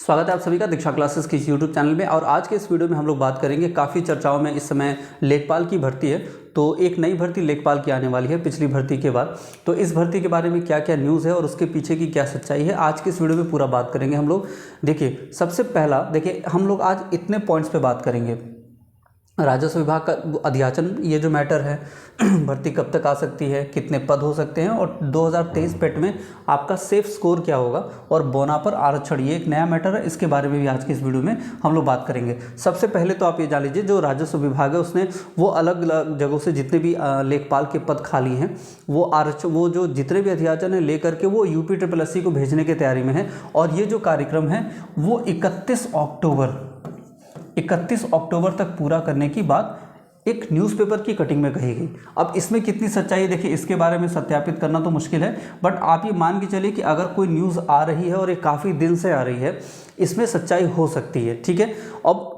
स्वागत है आप सभी का दीक्षा क्लासेस की यूट्यूब चैनल में। और आज के इस वीडियो में हम लोग बात करेंगे, काफ़ी चर्चाओं में इस समय लेखपाल की भर्ती है। तो एक नई भर्ती लेखपाल की आने वाली है पिछली भर्ती के बाद। तो इस भर्ती के बारे में क्या क्या न्यूज़ है और उसके पीछे की क्या सच्चाई है, आज के इस वीडियो में पूरा बात करेंगे हम लोग। देखिए, सबसे पहला देखिए, हम लोग आज इतने पॉइंट्स पे बात करेंगे। राजस्व विभाग का अध्याचन, ये जो मैटर है, भर्ती कब तक आ सकती है, कितने पद हो सकते हैं, और 2023 पेट में आपका सेफ स्कोर क्या होगा, और बोना पर आरक्षण, ये एक नया मैटर है। इसके बारे में भी आज के इस वीडियो में हम लोग बात करेंगे। सबसे पहले तो आप ये जान लीजिए, जो राजस्व विभाग है उसने वो अलग अलग जगहों से जितने भी लेखपाल के पद खाली हैं, वो जो जितने भी अध्याचन है लेकर के वो UPSSC को भेजने की तैयारी में है। और ये जो कार्यक्रम है वो 31 अक्टूबर तक पूरा करने की बात एक न्यूज़पेपर की कटिंग में कही गई। अब इसमें कितनी सच्चाई है, देखिए, इसके बारे में सत्यापित करना तो मुश्किल है, बट आप ये मान के चलिए कि अगर कोई न्यूज़ आ रही है और ये काफ़ी दिन से आ रही है, इसमें सच्चाई हो सकती है, ठीक है। अब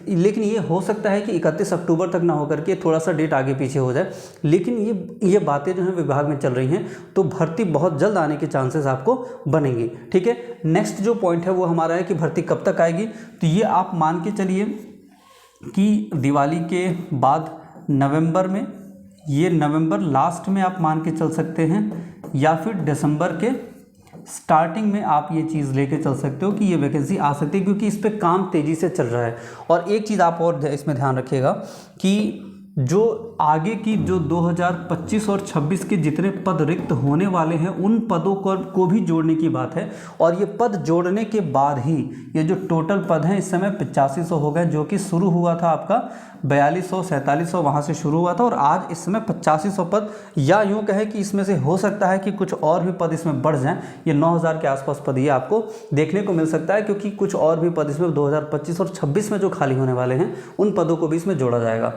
लेकिन ये हो सकता है कि 31 अक्टूबर तक ना होकर के थोड़ा सा डेट आगे पीछे हो जाए, लेकिन ये बातें जो हैं विभाग में चल रही हैं, तो भर्ती बहुत जल्द आने के चांसेस आपको बनेंगे, ठीक है। नेक्स्ट जो पॉइंट है वो हमारा है कि भर्ती कब तक आएगी। तो ये आप मान के चलिए कि दिवाली के बाद नवंबर में, ये नवंबर लास्ट में आप मान के चल सकते हैं, या फिर दिसंबर के स्टार्टिंग में आप ये चीज़ लेके चल सकते हो कि ये वैकेंसी आ सकती है, क्योंकि इस पे काम तेज़ी से चल रहा है। और एक चीज़ आप और इसमें ध्यान रखिएगा कि जो आगे की जो 2025 और 26 के जितने पद रिक्त होने वाले हैं, उन पदों को भी जोड़ने की बात है। और ये पद जोड़ने के बाद ही ये जो टोटल पद हैं इस समय 8500 हो गए, जो कि शुरू हुआ था आपका 4200 4700 वहाँ से शुरू हुआ था, और आज इस समय 8500 पद, या यूँ कहें कि इसमें से हो सकता है कि कुछ और भी पद इसमें बढ़ जाएं। ये 9000 के आसपास पद ये आपको देखने को मिल सकता है, क्योंकि कुछ और भी पद इसमें 2025 और 26 में जो खाली होने वाले हैं उन पदों को भी इसमें जोड़ा जाएगा।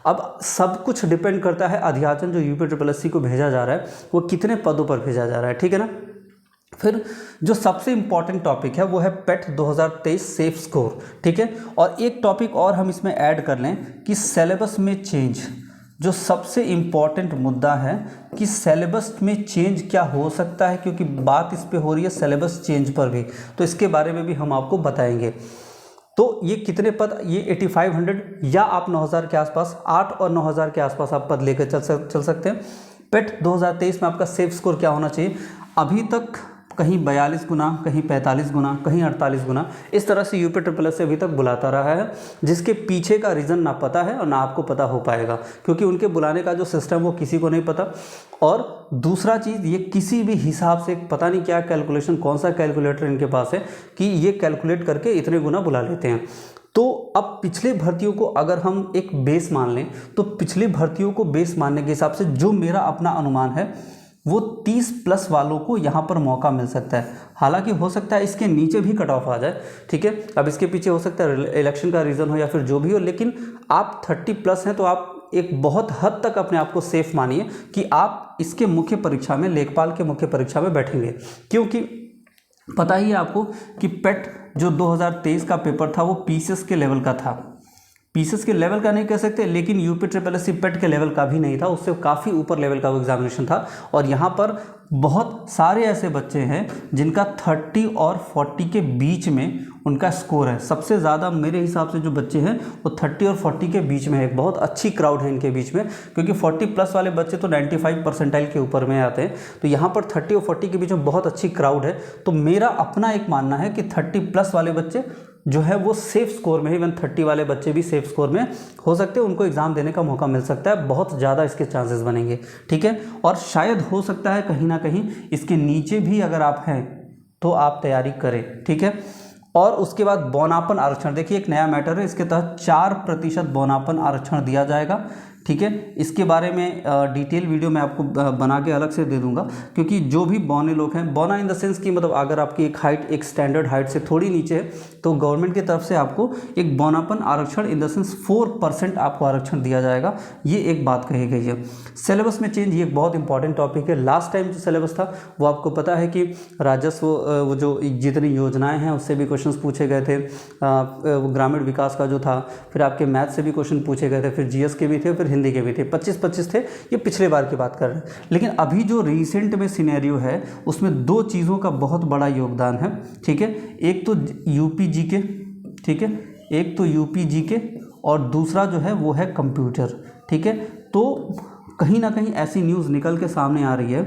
अब सब कुछ डिपेंड करता है अध्याचन जो UPSSC को भेजा जा रहा है वो कितने पदों पर भेजा जा रहा है, ठीक है ना। फिर जो सबसे इम्पॉर्टेंट टॉपिक है वो है पेट 2023 सेफ स्कोर, ठीक है। और एक टॉपिक और हम इसमें ऐड कर लें कि सिलेबस में चेंज, जो सबसे इम्पॉर्टेंट मुद्दा है कि सिलेबस में चेंज क्या हो सकता है, क्योंकि बात इस पे हो रही है सिलेबस चेंज पर भी, तो इसके बारे में भी हम आपको बताएंगे। तो ये कितने पद, ये 8500 या आप 9000 के आसपास, 8 और 9000 के आसपास आप पद लेकर चल सकते हैं। पेट 2023 में आपका सेफ स्कोर क्या होना चाहिए, अभी तक कहीं 42 गुना, कहीं 45 गुना, कहीं 48 गुना, इस तरह से UPSSC अभी तक बुलाता रहा है, जिसके पीछे का रीज़न ना पता है और ना आपको पता हो पाएगा, क्योंकि उनके बुलाने का जो सिस्टम वो किसी को नहीं पता। और दूसरा चीज़, ये किसी भी हिसाब से पता नहीं क्या कैलकुलेशन, कौन सा कैलकुलेटर इनके पास है कि ये कैलकुलेट करके इतने गुना बुला लेते हैं। तो अब पिछले भर्तियों को अगर हम एक बेस मान लें, तो पिछली भर्तियों को बेस मानने के हिसाब से जो मेरा अपना अनुमान है वो 30+ वालों को यहाँ पर मौका मिल सकता है। हालांकि हो सकता है इसके नीचे भी कट ऑफ आ जाए, ठीक है। अब इसके पीछे हो सकता है इलेक्शन का रीज़न हो या फिर जो भी हो, लेकिन आप 30+ हैं तो आप एक बहुत हद तक अपने आप को सेफ मानिए कि आप इसके मुख्य परीक्षा में, लेखपाल के मुख्य परीक्षा में बैठेंगे। क्योंकि पता ही है आपको कि पेट जो 2023 का पेपर था वो PCS के लेवल का था। PCS के लेवल का नहीं कह सकते, लेकिन UPSSC पेट के लेवल का भी नहीं था, उससे काफ़ी ऊपर लेवल का वो एग्जामिनेशन था। और यहाँ पर बहुत सारे ऐसे बच्चे हैं जिनका 30 और 40 के बीच में उनका स्कोर है। सबसे ज़्यादा मेरे हिसाब से जो बच्चे हैं वो 30 और 40 के बीच में है। एक बहुत अच्छी क्राउड है इनके बीच में, क्योंकि 40+ वाले बच्चे तो 95 परसेंटाइल के ऊपर में आते हैं। तो यहाँ पर 30 और 40 के बीच में बहुत अच्छी क्राउड है। तो मेरा अपना एक मानना है कि 30+ वाले बच्चे जो है वो सेफ स्कोर में है। इवन 30 वाले बच्चे भी सेफ स्कोर में हो सकते हैं, उनको एग्ज़ाम देने का मौका मिल सकता है, बहुत ज़्यादा इसके चांसेस बनेंगे, ठीक है। और शायद हो सकता है कहीं ना कहीं इसके नीचे भी अगर आप हैं तो आप तैयारी करें, ठीक है। और उसके बाद बौनापन आरक्षण, देखिए एक नया मैटर है, इसके तहत 4% बौनापन आरक्षण दिया जाएगा, ठीक है। इसके बारे में डिटेल वीडियो मैं आपको बना के अलग से दे दूंगा, क्योंकि जो भी बौने लोग हैं, बौना इन द सेंस कि मतलब अगर आपकी एक हाइट एक स्टैंडर्ड हाइट से थोड़ी नीचे है, तो गवर्नमेंट की तरफ से आपको एक बौनापन आरक्षण इन द सेंस 4% आपको आरक्षण दिया जाएगा। ये एक बात कही गई है। सिलेबस में चेंज, ये एक बहुत इंपॉर्टेंट टॉपिक है। लास्ट टाइम जो सिलेबस था वो आपको पता है कि राजस्व वो जो जितनी योजनाएँ हैं उससे भी क्वेश्चन पूछे गए थे, ग्रामीण विकास का जो था, फिर आपके मैथ से भी क्वेश्चन पूछे गए थे, फिर GS के भी थे, फिर हिंदी के भी थे, 25-25 थे, ये पिछले बार की बात कर रहे हैं। लेकिन अभी जो रिसेंट में सिनेरियो है उसमें दो चीज़ों का बहुत बड़ा योगदान है, ठीक है। एक तो यूपी जीके, ठीक है, एक तो यूपी जीके और दूसरा जो है वो है कंप्यूटर, ठीक है। तो कहीं ना कहीं ऐसी न्यूज़ निकल के सामने आ रही है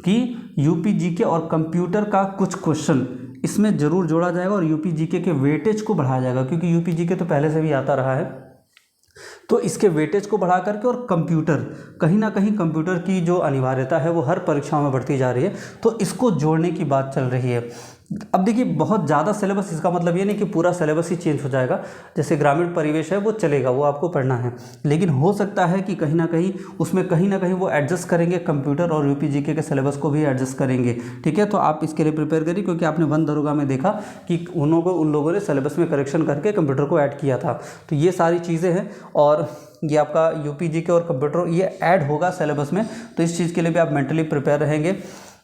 कि यूपी जीके और कंप्यूटर का कुछ क्वेश्चन इसमें ज़रूर जोड़ा जाएगा और यूपी जीके के वेटेज को बढ़ाया जाएगा, क्योंकि यूपी जीके तो पहले से भी आता रहा है। तो इसके वेटेज को बढ़ा करके और कंप्यूटर, कहीं ना कहीं कंप्यूटर की जो अनिवार्यता है वो हर परीक्षाओं में बढ़ती जा रही है, तो इसको जोड़ने की बात चल रही है। अब देखिए बहुत ज़्यादा सिलेबस, इसका मतलब ये नहीं कि पूरा सिलेबस ही चेंज हो जाएगा। जैसे ग्रामीण परिवेश है वो चलेगा, वो आपको पढ़ना है, लेकिन हो सकता है कि कहीं ना कहीं उसमें कहीं ना कहीं वो एडजस्ट करेंगे, कंप्यूटर और यूपी जीके के सिलेबस को भी एडजस्ट करेंगे, ठीक है। तो आप इसके लिए प्रिपेयर करिए, क्योंकि आपने वन दरोगा में देखा कि उन लोगों ने सिलेबस में करेक्शन करके कंप्यूटर को ऐड किया था। तो ये सारी चीज़ें हैं और ये आपका यूपी जीके और कंप्यूटर ये ऐड होगा सिलेबस में, तो इस चीज़ के लिए भी आप मेंटली प्रिपेयर रहेंगे।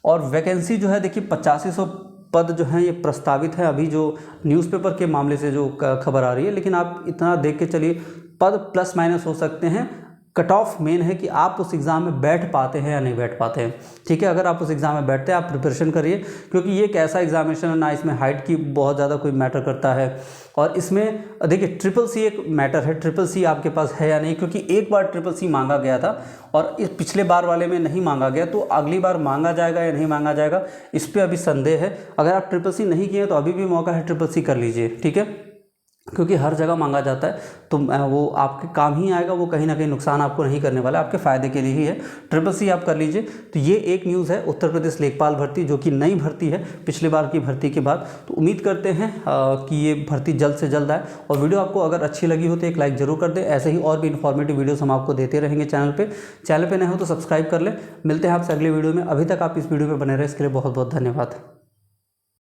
और वैकेंसी जो है देखिए 8500 पद जो हैं ये प्रस्तावित है, अभी जो न्यूज़पेपर के मामले से जो खबर आ रही है। लेकिन आप इतना देख के चलिए, पद प्लस माइनस हो सकते हैं, कट ऑफ मेन है कि आप उस एग्ज़ाम में बैठ पाते हैं या नहीं बैठ पाते हैं, ठीक है। अगर आप उस एग्ज़ाम में बैठते हैं, आप प्रिपरेशन करिए, क्योंकि ये एक ऐसा एग्जामिनेशन है ना, इसमें हाइट की बहुत ज़्यादा कोई मैटर करता है। और इसमें देखिए ट्रिपल सी एक मैटर है, ट्रिपल सी आपके पास है या नहीं, क्योंकि एक बार ट्रिपल सी मांगा गया था और इस पिछले बार वाले में नहीं मांगा गया, तो अगली बार मांगा जाएगा या नहीं मांगा जाएगा इस पर अभी संदेह है। अगर आप ट्रिपल सी नहीं किए तो अभी भी मौका है, ट्रिपल सी कर लीजिए, ठीक है, क्योंकि हर जगह मांगा जाता है, तो वो आपके काम ही आएगा, वो कहीं ना कहीं नुकसान आपको नहीं करने वाला, आपके फ़ायदे के लिए ही है। ट्रिपल सी आप कर लीजिए। तो ये एक न्यूज़ है उत्तर प्रदेश लेखपाल भर्ती, जो कि नई भर्ती है पिछले बार की भर्ती के बाद। तो उम्मीद करते हैं कि ये भर्ती जल्द से जल्द आए। और वीडियो आपको अगर अच्छी लगी हो तो एक लाइक ज़रूर कर दें। ऐसे ही और भी इन्फॉर्मेटिव वीडियोज़ हम आपको देते रहेंगे चैनल पर नए हो तो सब्सक्राइब कर लें। मिलते हैं आपसे अगले वीडियो में। अभी तक आप इस वीडियो में बने रहे, इसके लिए बहुत बहुत धन्यवाद।